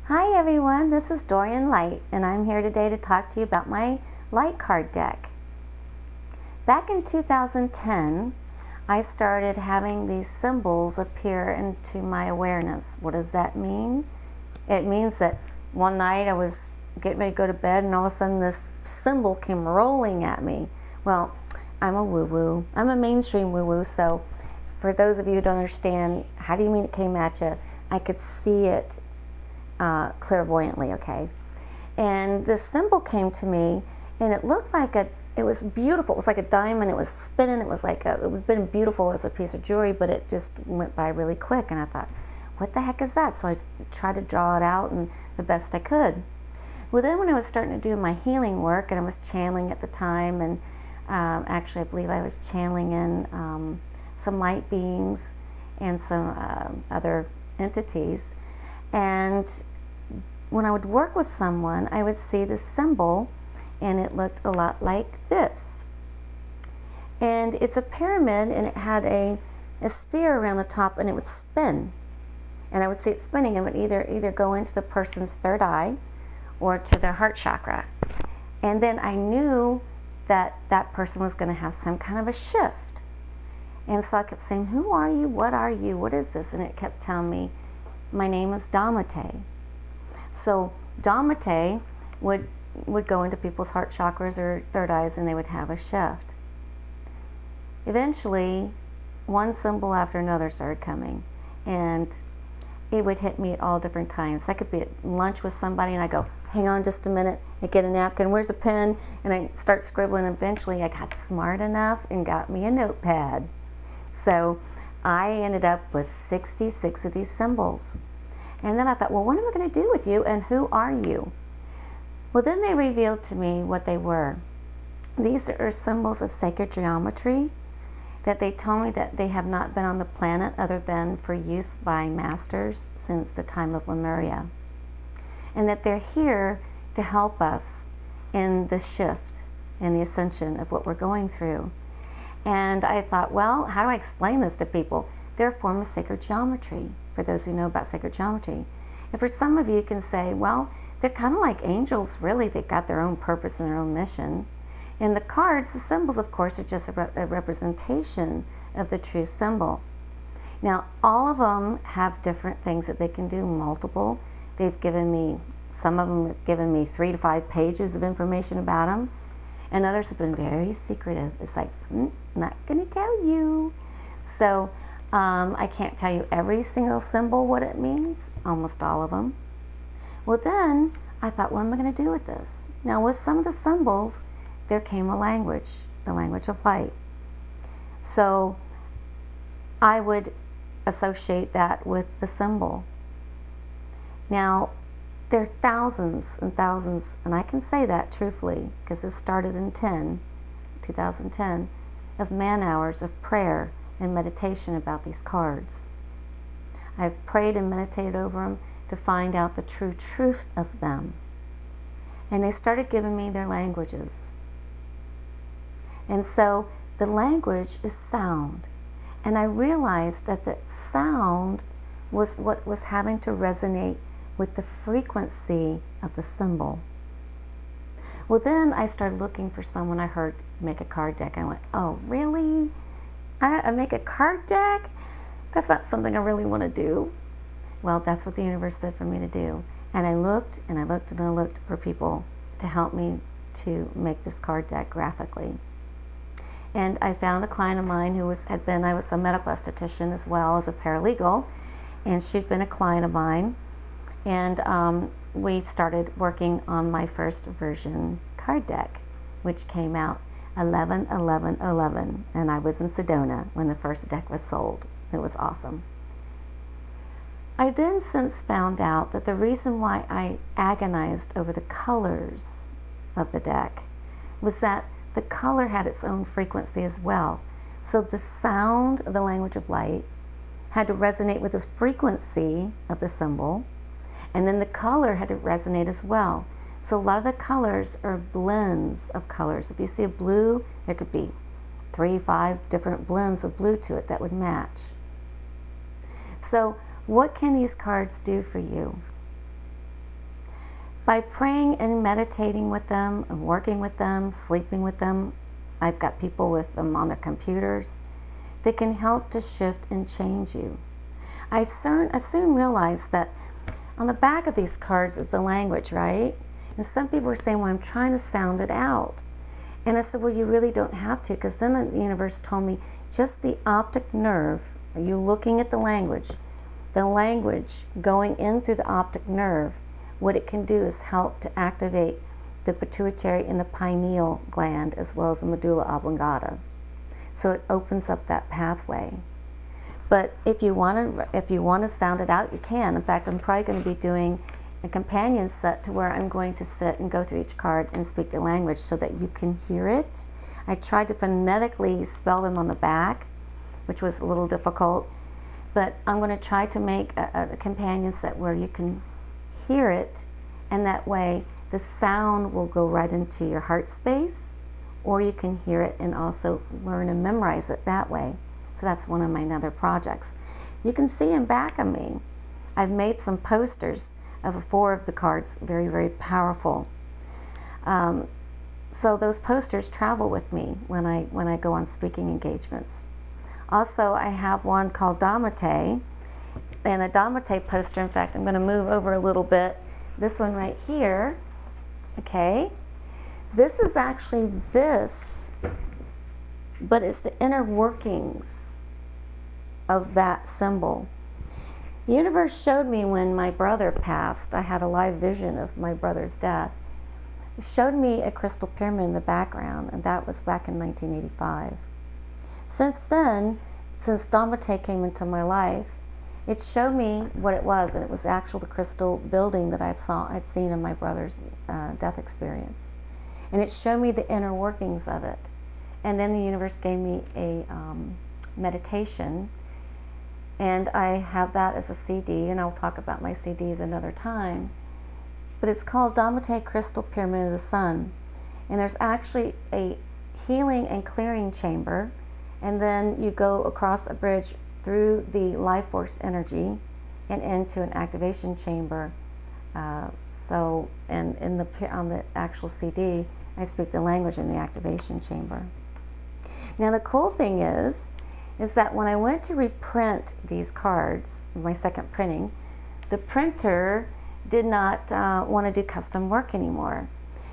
Hi everyone, this is Dorian Light, and I'm here today to talk to you about my Light card deck. Back in 2010, I started having these symbols appear into my awareness. What does that mean? It means that one night I was getting ready to go to bed and all of a sudden this symbol came rolling at me. Well, I'm a woo-woo. I'm a mainstream woo-woo, so for those of you who don't understand, how do you mean it came at you? I could see it clairvoyantly, okay? And this symbol came to me, and it looked like it was beautiful. It was like a diamond. It was spinning. It was like it would have been beautiful as a piece of jewelry, but it just went by really quick. And I thought, what the heck is that? So I tried to draw it out and the best I could. Well, then when I was starting to do my healing work, and I was channeling at the time, and actually I believe I was channeling in some light beings and some other entities. And when I would work with someone, I would see this symbol, and it looked a lot like this. And it's a pyramid, and it had a sphere around the top, and it would spin. And I would see it spinning, and it would either go into the person's third eye or to their heart chakra. And then I knew that that person was going to have some kind of a shift. And so I kept saying, who are you? What are you? What is this? And it kept telling me, my name is Damate. So Damate would go into people's heart chakras or third eyes, and they would have a shift. Eventually, one symbol after another started coming, and it would hit me at all different times. I could be at lunch with somebody, and I go, hang on just a minute, I get a napkin, where's a pen? And I start scribbling. Eventually, I got smart enough and got me a notepad. So I ended up with 66 of these symbols. And then I thought, well, what am I going to do with you, and who are you? Well, then they revealed to me what they were. These are symbols of sacred geometry that they told me that they have not been on the planet other than for use by masters since the time of Lemuria. And that they're here to help us in the shift and the ascension of what we're going through. And I thought, well, how do I explain this to people? They're a form of sacred geometry, for those who know about sacred geometry. And for some of you, you can say, well, they're kind of like angels, really. They've got their own purpose and their own mission. And the cards, the symbols, of course, are just a representation of the true symbol. Now, all of them have different things that they can do, multiple. They've given me, some of them have given me 3 to 5 pages of information about them. And others have been very secretive. It's like, not going to tell you. So I can't tell you every single symbol what it means, almost all of them. Well, then I thought, what am I going to do with this? Now, with some of the symbols, there came a language, the language of light. So I would associate that with the symbol. Now, there are thousands and thousands, and I can say that truthfully because this started in 2010, of man-hours of prayer and meditation about these cards. I've prayed and meditated over them to find out the true truth of them. And they started giving me their languages. And so the language is sound. And I realized that the sound was what was having to resonate with the frequency of the symbol. Well, then I started looking for someone I heard make a card deck. I went, oh, really? I make a card deck? That's not something I really want to do. Well, that's what the universe said for me to do. And I looked and I looked and I looked for people to help me to make this card deck graphically. And I found a client of mine who I was a medical esthetician as well as a paralegal, and she'd been a client of mine. And we started working on my first version card deck, which came out 11/11/11, and I was in Sedona when the first deck was sold. It was awesome. I then since found out that the reason why I agonized over the colors of the deck was that the color had its own frequency as well. So the sound of the language of light had to resonate with the frequency of the symbol, and then the color had to resonate as well. So a lot of the colors are blends of colors. If you see a blue, there could be 3, 5 different blends of blue to it that would match. So what can these cards do for you? By praying and meditating with them and working with them, sleeping with them, I've got people with them on their computers, they can help to shift and change you. I soon realized that on the back of these cards is the language, right? And some people were saying, well, I'm trying to sound it out. And I said, well, you really don't have to, because then the universe told me just the optic nerve, are you looking at the language going in through the optic nerve, what it can do is help to activate the pituitary and the pineal gland as well as the medulla oblongata. So it opens up that pathway. But if you want to sound it out, you can. In fact, I'm probably going to be doing a companion set to where I'm going to sit and go through each card and speak the language so that you can hear it. I tried to phonetically spell them on the back, which was a little difficult, but I'm going to try to make a companion set where you can hear it, and that way the sound will go right into your heart space, or you can hear it and also learn and memorize it that way. So that's one of my other projects. You can see in back of me, I've made some posters of 4 of the cards, very, very powerful. So those posters travel with me when I go on speaking engagements. Also, I have one called Damate, and the Damate poster, in fact, I'm going to move over a little bit. This one right here, okay? This is actually this, but it's the inner workings of that symbol. The universe showed me when my brother passed, I had a live vision of my brother's death. It showed me a crystal pyramid in the background, and that was back in 1985. Since then, since Damate came into my life, it showed me what it was, and it was actually the crystal building that I'd seen in my brother's death experience. And it showed me the inner workings of it. And then the universe gave me a meditation, and I have that as a CD, and I'll talk about my CDs another time. But it's called Damate Crystal Pyramid of the Sun. And there's actually a healing and clearing chamber, and then you go across a bridge through the life force energy and into an activation chamber. And on the actual CD, I speak the language in the activation chamber. Now the cool thing is that when I went to reprint these cards, my second printing, the printer did not want to do custom work anymore.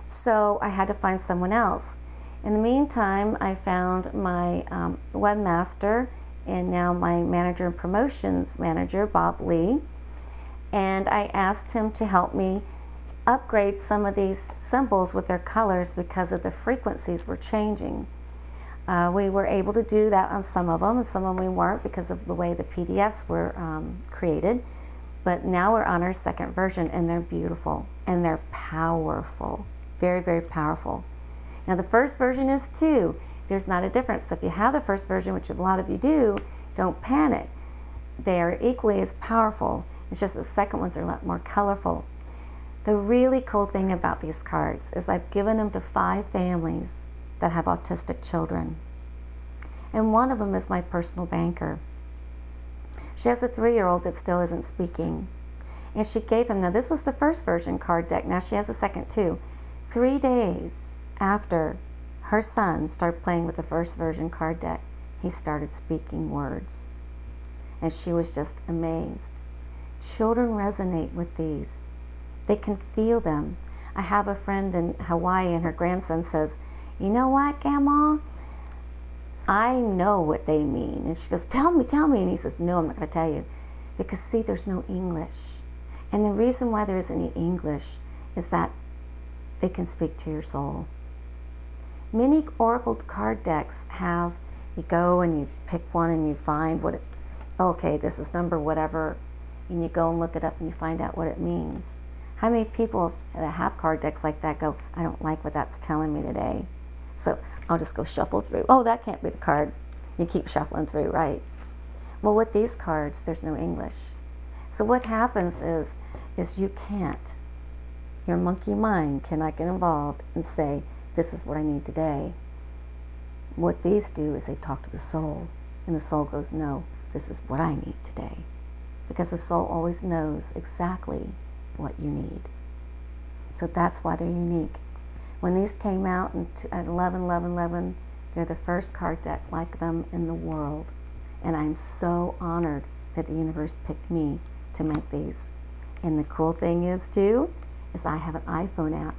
So I had to find someone else. In the meantime, I found my webmaster and now my manager and promotions manager, Bob Lee, and I asked him to help me upgrade some of these symbols with their colors because of the frequencies were changing. We were able to do that on some of them, and some of them we weren't because of the way the PDFs were created. But now we're on our second version, and they're beautiful, and they're powerful. Very, very powerful. Now the first version is 2. There's not a difference. So if you have the first version, which a lot of you do, don't panic. They are equally as powerful. It's just the second ones are a lot more colorful. The really cool thing about these cards is I've given them to 5 families that have autistic children. And one of them is my personal banker. She has a 3-year-old that still isn't speaking. And she gave him, now this was the first version card deck, now she has a second too. 3 days after her son started playing with the first version card deck, he started speaking words. And she was just amazed. Children resonate with these. They can feel them. I have a friend in Hawaii, and her grandson says, you know what, Grandma? I know what they mean. And she goes, tell me. And he says, no, I'm not going to tell you. Because, see, there's no English. And the reason why there isn't any English is that they can speak to your soul. Many oracle card decks have, you go and you pick one and you find what it, okay, this is number whatever, and you go and look it up and you find out what it means. How many people that have card decks like that go, I don't like what that's telling me today, so I'll just go shuffle through. Oh, that can't be the card. You keep shuffling through, right? Well, with these cards, there's no English. So what happens is you can't. Your monkey mind cannot get involved and say, this is what I need today. What these do is they talk to the soul, and the soul goes, no, this is what I need today. Because the soul always knows exactly what you need. So that's why they're unique. When these came out at 11, they're the first card deck like them in the world. And I'm so honored that the universe picked me to make these. And the cool thing is too, is I have an iPhone app,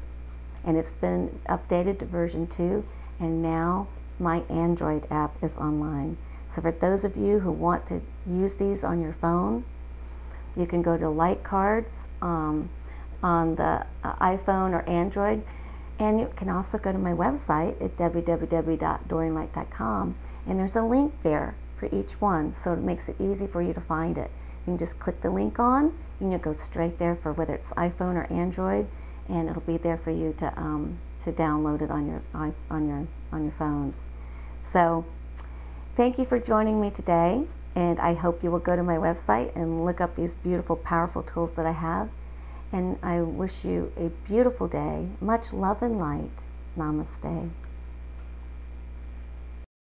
and it's been updated to version 2, and now my Android app is online. So for those of you who want to use these on your phone, you can go to Light Cards on the iPhone or Android, and you can also go to my website at www.dorianlight.com, and there's a link there for each one, so it makes it easy for you to find it. You can just click the link on, and you'll go straight there for whether it's iPhone or Android, and it'll be there for you to download it on your phones. So thank you for joining me today, and I hope you will go to my website and look up these beautiful, powerful tools that I have. And I wish you a beautiful day. Much love and light. Namaste.